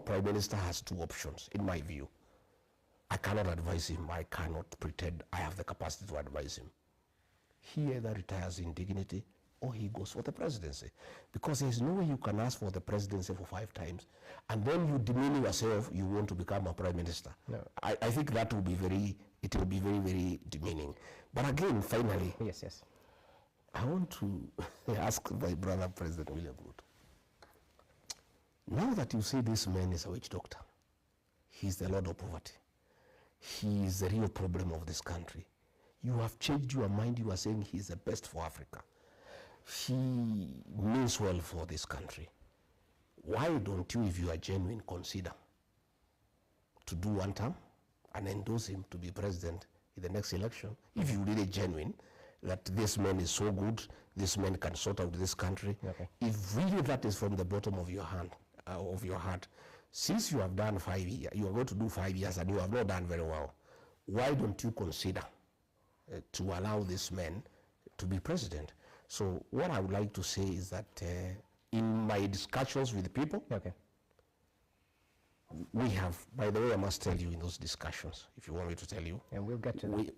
prime minister has two options, in my view. I cannot advise him. I cannot pretend I have the capacity to advise him. He either retires in dignity or he goes for the presidency. Because there's no way you can ask for the presidency for 5 times and then you demean yourself, you want to become a prime minister. No. I think that will be very, it will be very, very demeaning. But again, finally, yes. I want to ask my brother, President William Ruto. Now that you say this man is a witch doctor, he's the Lord of poverty, he is the real problem of this country, you have changed your mind, you are saying he's the best for Africa, he means well for this country. Why don't you, if you are genuine, consider to do 1 term and endorse him to be president in the next election, if you really genuine that this man is so good, this man can sort out this country. Okay. If really that is from the bottom of your hand, of your heart, since you have done 5 years, you are going to do 5 years and you have not done very well, why don't you consider to allow this man to be president? So what I would like to say is that in my discussions with people, okay, we have, by the way, I must tell you in those discussions, if you want me to tell you. And we'll get to that.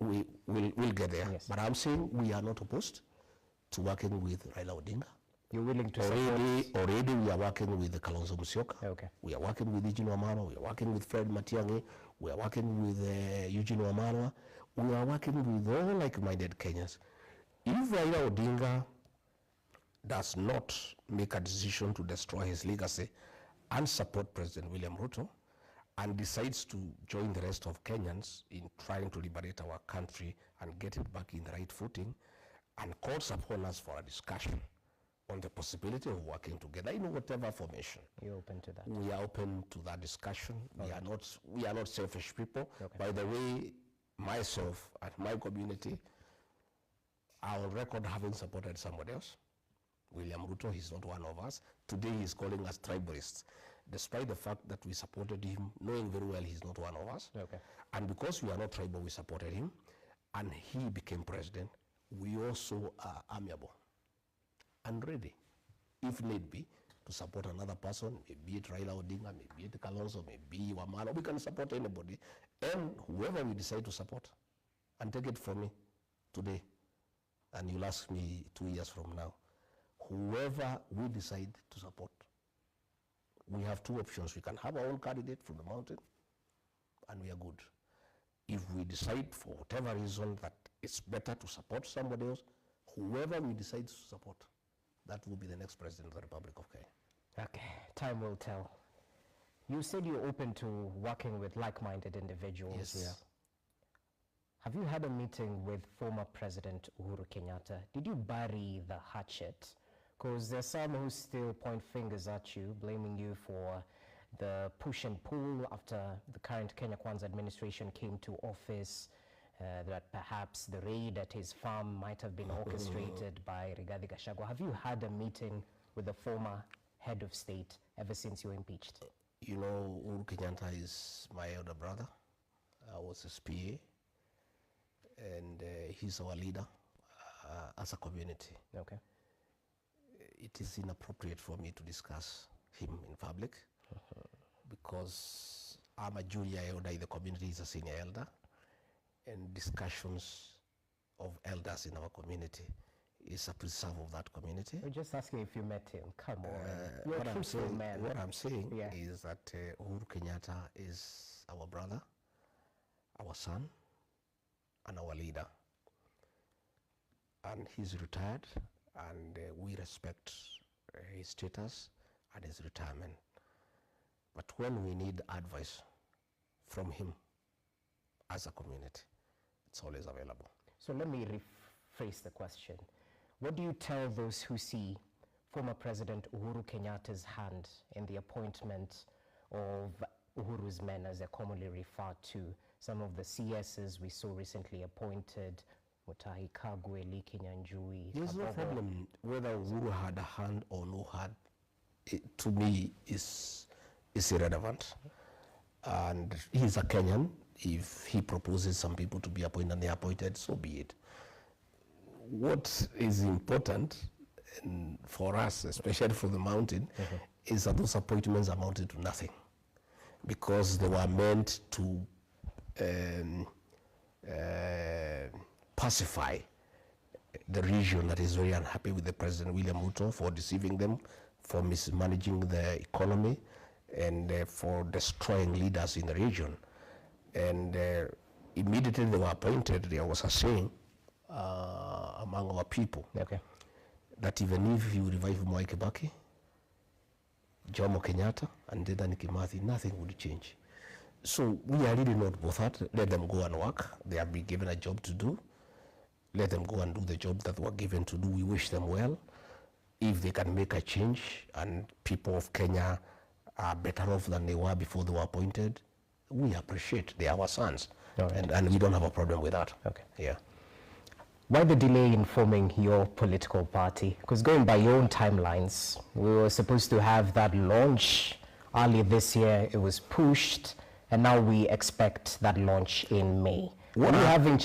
We'll get there. Yes. But I'm saying we are not opposed to working with Raila Odinga. You're willing to already we are working with Kalonzo Musyoka. Okay. We are working with Eugene Wamalwa. We are working with Fred Matiang'i. We are working with Eugene Wamalwa. We are working with all like-minded Kenyans. If Raila Odinga does not make a decision to destroy his legacy and support President William Ruto and decides to join the rest of Kenyans in trying to liberate our country and get it back in the right footing, and calls upon us for a discussion on the possibility of working together in whatever formation. You're open to that? We are open to that discussion. Okay. We are not selfish people. Okay. By the way, myself and my community are on record having supported somebody else. William Ruto, he's not one of us. Today he's calling us tribalists, despite the fact that we supported him, knowing very well he's not one of us. Okay. And because we are not tribal, we supported him, and he became president, we also are amiable and ready, if need be, to support another person, maybe it Raila Odinga, maybe it Kalonzo, maybe Wamalwa. We can support anybody, and whoever we decide to support. And take it from me today, and you'll ask me 2 years from now, whoever we decide to support, we have 2 options. We can have our own candidate from the mountain, and we are good. If we decide for whatever reason that it's better to support somebody else, whoever we decide to support, that will be the next president of the Republic of Kenya. Okay, time will tell. You said you're open to working with like-minded individuals. Yes. Yeah. Have you had a meeting with former President Uhuru Kenyatta? Did you bury the hatchet? Because there's some who still point fingers at you, blaming you for the push and pull after the current Kenya Kwanza administration came to office, that perhaps the raid at his farm might have been orchestrated by Rigathi Gachagua. Have you had a meeting with the former head of state ever since you were impeached? You know, Uhuru Kenyatta is my elder brother. I was his PA, and he's our leader as a community. Okay. It is inappropriate for me to discuss him in public because I'm a junior elder in the community, he's a senior elder, and discussions of elders in our community is a preserve of that community. We're just asking if you met him. Come on. You're what a truthful man. What I'm saying yeah. is that Uhuru Kenyatta is our brother, our son, and our leader. And he's retired, and we respect his status and his retirement. But when we need advice from him as a community, it's always available. So let me rephrase the question. What do you tell those who see former President Uhuru Kenyatta's hand in the appointment of Uhuru's men, as they're commonly referred to? Some of the CSs we saw recently appointed, Mutahi Kagwe, Liki Nyanjui. There's no problem whether Uhuru had a hand or no hand. It, to me, is irrelevant. And he's a Kenyan. If he proposes some people to be appointed and they are appointed, so be it. What is important for us, especially for the mountain, is that those appointments amounted to nothing. because they were meant to pacify the region that is very unhappy with the President William Ruto for deceiving them, for mismanaging the economy, and for destroying leaders in the region. And immediately they were appointed, there was a saying among our people that even if you revive Mwai, Kibaki, Kenyatta, and Dedan Kimathi, nothing would change. So we are really not bothered. Let them go and work. They have been given a job to do. Let them go and do the job that they were given to do. We wish them well. If they can make a change and people of Kenya are better off than they were before they were appointed, we appreciate. They are our sons. Right. And we don't have a problem with that. Okay. Yeah. Why the delay in forming your political party? Because going by your own timelines, we were supposed to have that launch earlier this year. It was pushed, and now we expect that launch in May. What are you having